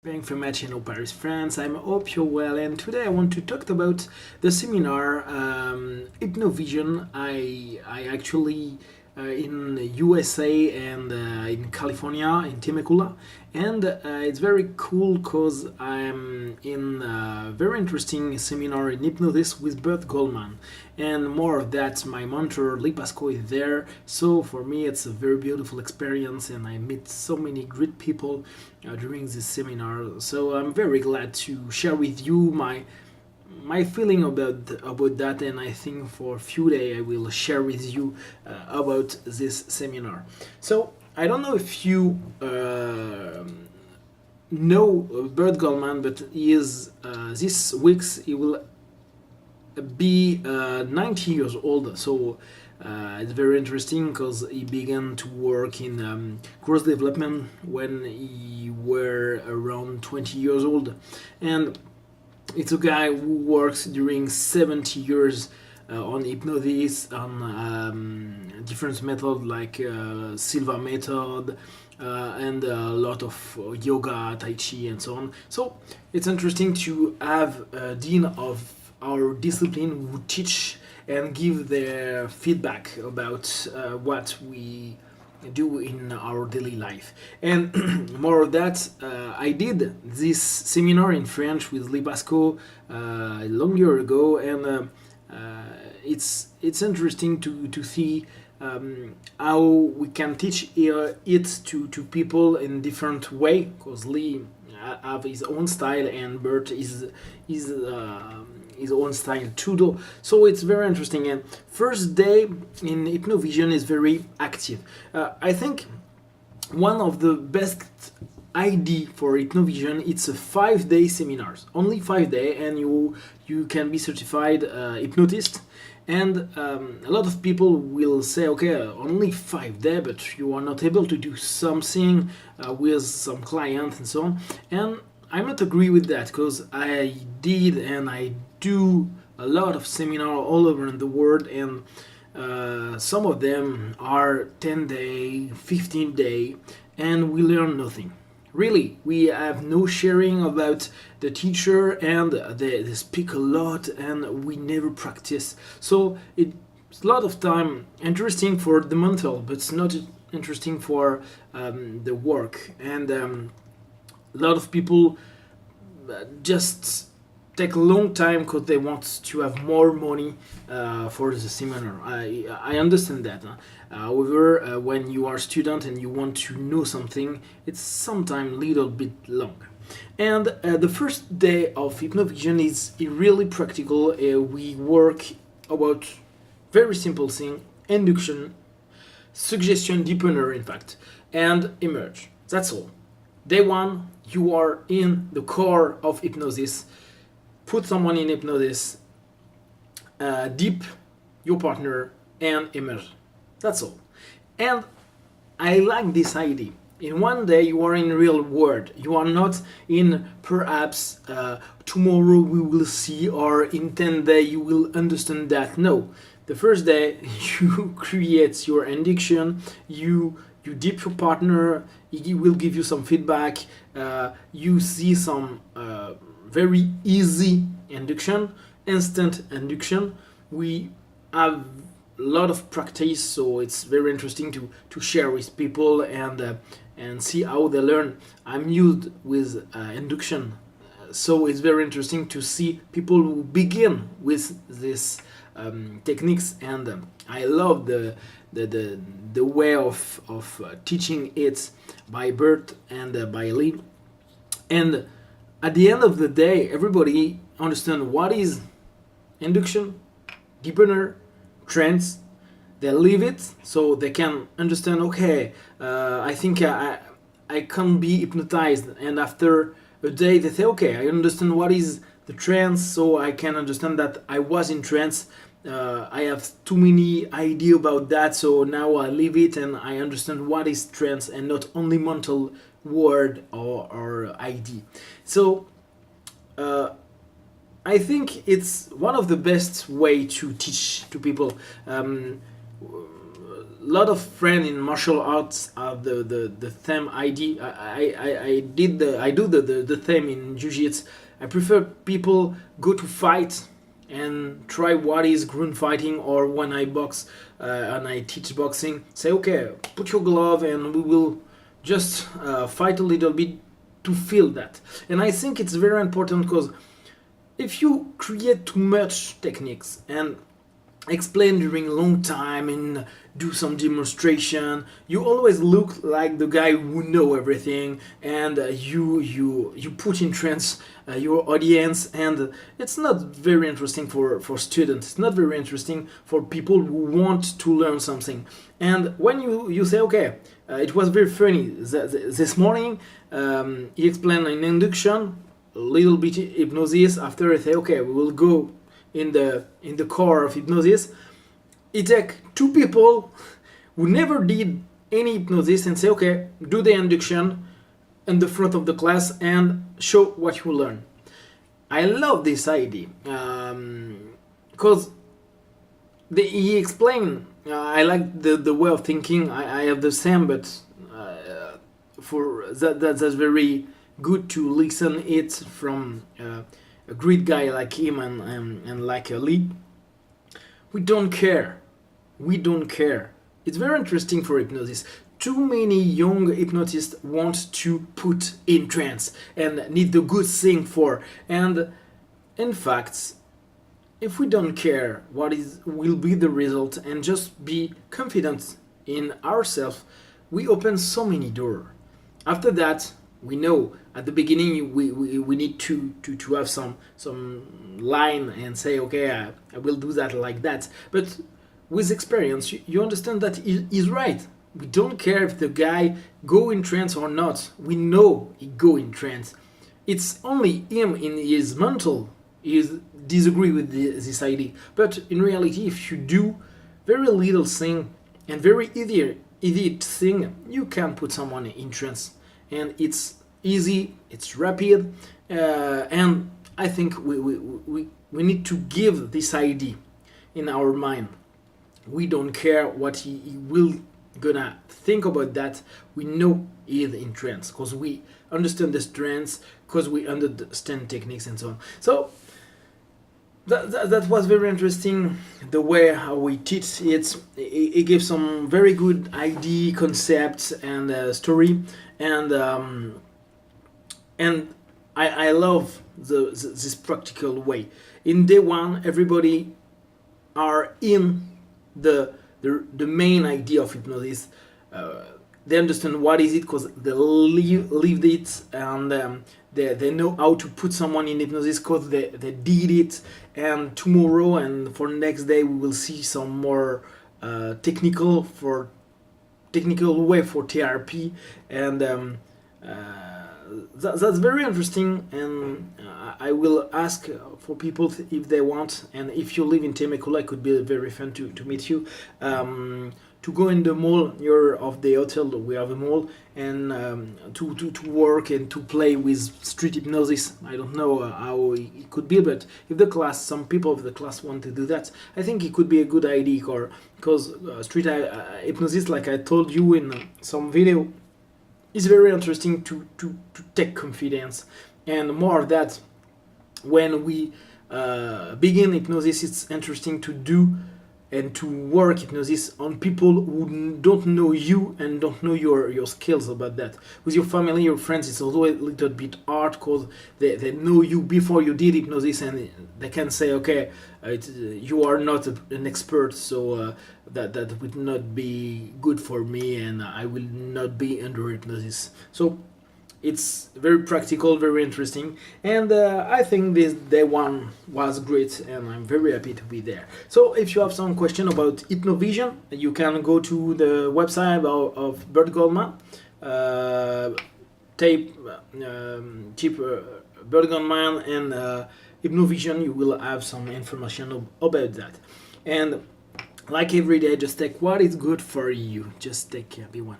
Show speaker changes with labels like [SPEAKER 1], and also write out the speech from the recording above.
[SPEAKER 1] Thank you very much, Paris, France. I hope you're well, and today I want to talk about the seminar Hypnovision. I actually in USA and in California in Temecula, and it's very cool because I'm in a very interesting seminar in hypnosis with Burt Goldman, and more of that. My mentor Pascoe is there, so for me it's a very beautiful experience, and I meet so many great people during this seminar. So I'm very glad to share with you my feeling about that, and I think for a few days I will share with you about this seminar. So I don't know if you know Burt Goldman, but he is this week's he will be 90 years old. So it's very interesting because he began to work in growth development when he were around 20 years old, and it's a guy who works during 70 years on hypnosis, on different methods like Silva method, and a lot of yoga, Tai Chi, and so on. So it's interesting to have a dean of our discipline who teach and give their feedback about what we do in our daily life. And more of that, I did this seminar in French with Pascoe a long year ago, and it's interesting to see how we can teach it to people in different way, because Lee have his own style and Burt is his own style too, though. So it's very interesting. And first day in Hypnovision is very active. I think one of the best idea for Hypnovision, it's a 5-day seminars, only 5 days, and you can be certified hypnotist. And a lot of people will say, okay, only 5 days, but you are not able to do something with some clients and so on. And I'm not agree with that, because I did and I do a lot of seminar all over the world, and some of them are 10 day, 15 day, and we learn nothing. Really, we have no sharing about the teacher, and they speak a lot, and we never practice. So it's a lot of time interesting for the mental, but it's not interesting for the work. And a lot of people just take a long time because they want to have more money for the seminar. I understand that. However, when you are a student and you want to know something, it's sometimes a little bit long. And the first day of Hypnovision is really practical. We work about very simple thing: induction, suggestion deepener, in fact, and emerge. That's all. Day one, you are in the core of hypnosis. Put someone in hypnosis, deep your partner, and emerge. That's all. And I like this idea. In one day, you are in real world. You are not in perhaps tomorrow we will see, or in 10 days you will understand that. No. The first day, you create your induction, you dip your partner, he will give you some feedback, you see some very easy induction, instant induction. We have a lot of practice, so it's very interesting to share with people and see how they learn. I'm used with induction, so it's very interesting to see people who begin with this techniques, and I love the way of teaching it by Burt and by Lee. And at the end of the day, everybody understand what is induction, deepener, trance. They leave it so they can understand. Okay, I think I can be hypnotized, and after a day they say, okay, I understand what is the trance, so I can understand that I was in trance. I have too many idea about that, so now I leave it and I understand what is trance and not only mental word or ID. So I think it's one of the best way to teach to people. A lot of friends in martial arts have the theme ID. I do the theme in jiu-jitsu. I prefer people go to fight and try what is ground fighting, or when I box and I teach boxing, say okay, put your glove and we will just fight a little bit to feel that. And I think it's very important, because if you create too much techniques and explain during a long time and do some demonstration, you always look like the guy who know everything, and you put in trance your audience, and it's not very interesting for students. It's not very interesting for people who want to learn something. And when you say okay, it was very funny this morning, he explained an induction, a little bit hypnosis. After I say okay, we will go in the core of hypnosis. It take two people who never did any hypnosis and say okay, do the induction in the front of the class and show what you learn. I love this idea, because he explained. I like the way of thinking. I have the same, but for that's very good to listen it from a great guy like him and like Lee. We don't care. It's very interesting for hypnosis. Too many young hypnotists want to put in trance and need the good thing for. And in fact, if we don't care what will be the result and just be confident in ourselves, we open so many doors. After that, we know at the beginning we need to have some line and say okay, I will do that like that. But with experience, you understand that he's right. We don't care if the guy go in trance or not. We know he go in trance. It's only him in his mental is disagree with this idea. But in reality, if you do very little thing and very idiot thing, you can put someone in trance, and it's easy, it's rapid, and I think we need to give this idea in our mind. We don't care what he will gonna think about that. We know he is in trance because we understand the trance, because we understand techniques and so on. So that was very interesting, the way how we teach it. It gives some very good idea, concepts, and story, and I love this practical way. In day one, everybody are in the main idea of hypnosis. They understand what is it because they lived it, and they know how to put someone in hypnosis because they did it. And tomorrow and for next day we will see some more technical way for therapy, and that's very interesting. And I will ask for people if they want, and if you live in Temecula, it could be very fun to meet you, to go in the mall near of the hotel. We have a mall, and to work and to play with street hypnosis. I don't know how it could be, but if some people of the class want to do that, I think it could be a good idea, because street hypnosis, like I told you in some video, is very interesting to take confidence. And more of that, when we begin hypnosis, it's interesting to do and to work hypnosis on people who don't know you and don't know your skills about that. With your family, your friends, it's always a little bit hard because they know you before you did hypnosis, and they can say, okay, you are not an expert, so that would not be good for me, and I will not be under hypnosis. So it's very practical, very interesting, and I think this day one was great, and I'm very happy to be there. So if you have some question about Hypnovision, you can go to the website of Burt Goldman, type Burt Goldman and Hypnovision. You will have some information about that. And like every day, just take what is good for you. Just take care, everyone.